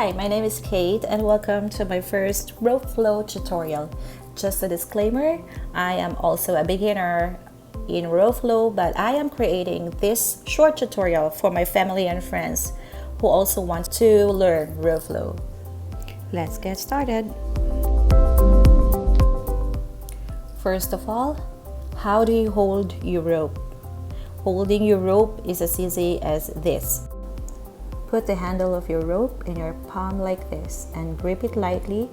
Hi, my name is Kate and welcome to my first rope flow tutorial. Just a disclaimer, I am also a beginner in rope flow, but I am creating this short tutorial for my family and friends who also want to learn rope flow. Let's get started. First of all, how do you hold your rope? Holding your rope is as easy as this. Put the handle of your rope in your palm like this and grip it lightly,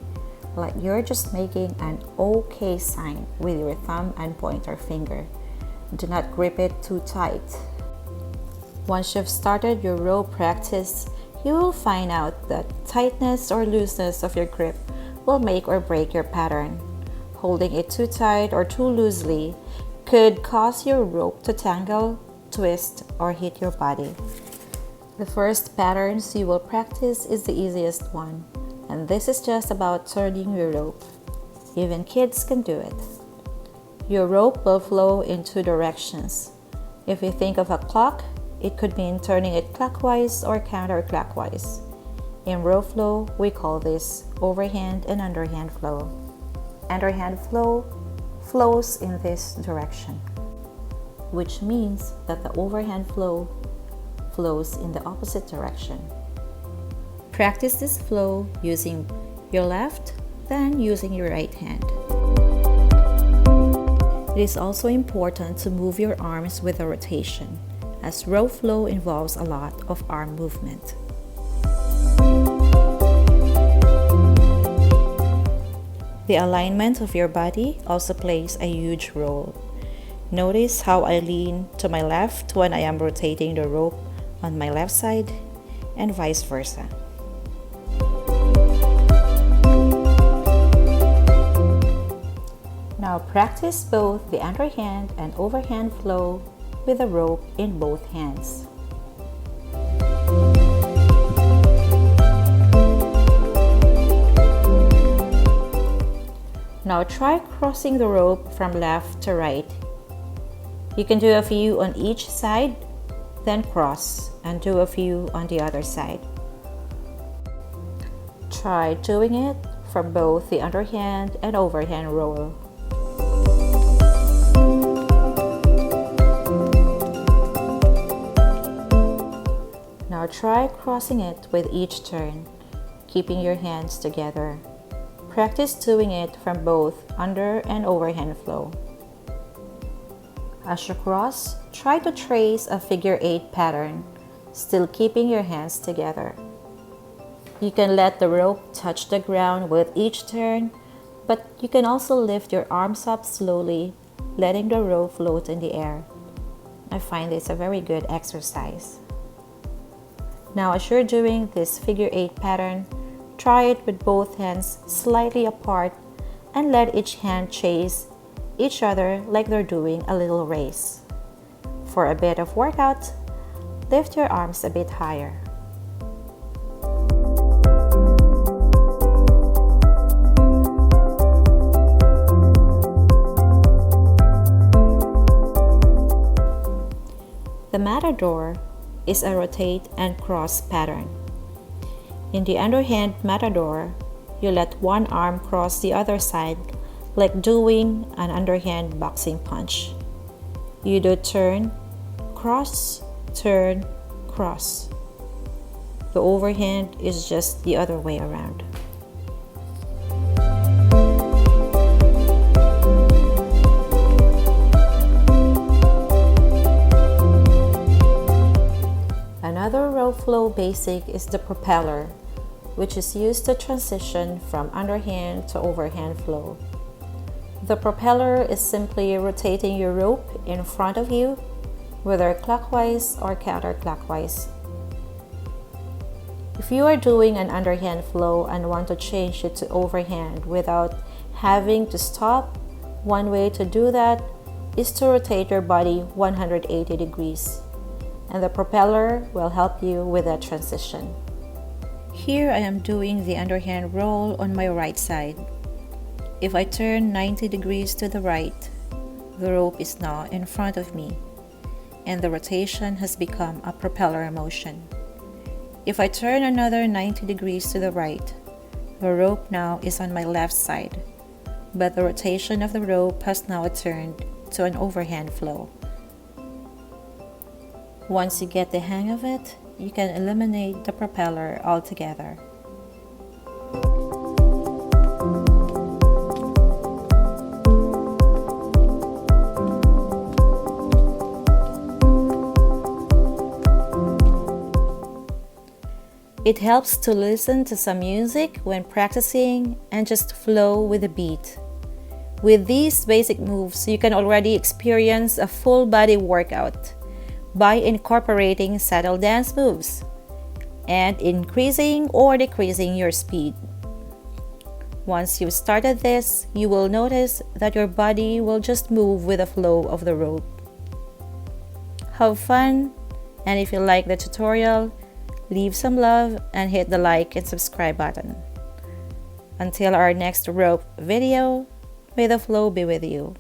like you're just making an OK sign with your thumb and pointer finger. Do not grip it too tight. Once you've started your rope practice, you will find out that tightness or looseness of your grip will make or break your pattern. Holding it too tight or too loosely could cause your rope to tangle, twist, or hit your body. The first patterns you will practice is the easiest one, and this is just about turning your rope. Even kids can do it. Your rope will flow in two directions. If you think of a clock, it could mean turning it clockwise or counterclockwise. In rope flow, we call this overhand and underhand flow. Underhand flow flows in this direction, which means that the overhand flow flows in the opposite direction. Practice this flow using your left, then using your right hand. It is also important to move your arms with a rotation, as rope flow involves a lot of arm movement. The alignment of your body also plays a huge role. Notice how I lean to my left when I am rotating the rope on my left side and vice versa. Now practice both the underhand and overhand flow with the rope in both hands. Now try crossing the rope from left to right. You can do a few on each side, then cross and do a few on the other side. Try doing it from both the underhand and overhand roll. Now try crossing it with each turn, keeping your hands together. Practice doing it from both under and overhand flow. As you cross, try to trace a figure 8 pattern, still keeping your hands together. You can let the rope touch the ground with each turn, but you can also lift your arms up slowly, letting the rope float in the air. I find this a very good exercise. Now as you're doing this figure 8 pattern, try it with both hands slightly apart and let each hand chase each other like they're doing a little race. For a bit of workout, lift your arms a bit higher. The Matador is a rotate and cross pattern. In the underhand Matador, you let one arm cross the other side like doing an underhand boxing punch. You do turn, cross, turn, cross. The overhand is just the other way around. Another rope flow basic is the propeller, which is used to transition from underhand to overhand flow. The propeller is simply rotating your rope in front of you, whether clockwise or counterclockwise. If you are doing an underhand flow and want to change it to overhand without having to stop, one way to do that is to rotate your body 180 degrees, and the propeller will help you with that transition. Here I am doing the underhand roll on my right side. If I turn 90 degrees to the right, the rope is now in front of me, and the rotation has become a propeller motion. If I turn another 90 degrees to the right, the rope now is on my left side, but the rotation of the rope has now turned to an overhand flow. Once you get the hang of it, you can eliminate the propeller altogether. It helps to listen to some music when practicing and just flow with the beat. With these basic moves, you can already experience a full body workout by incorporating subtle dance moves and increasing or decreasing your speed. Once you've started this, you will notice that your body will just move with the flow of the rope. Have fun, and if you like the tutorial, leave some love and hit the like and subscribe button. Until our next rope video, may the flow be with you.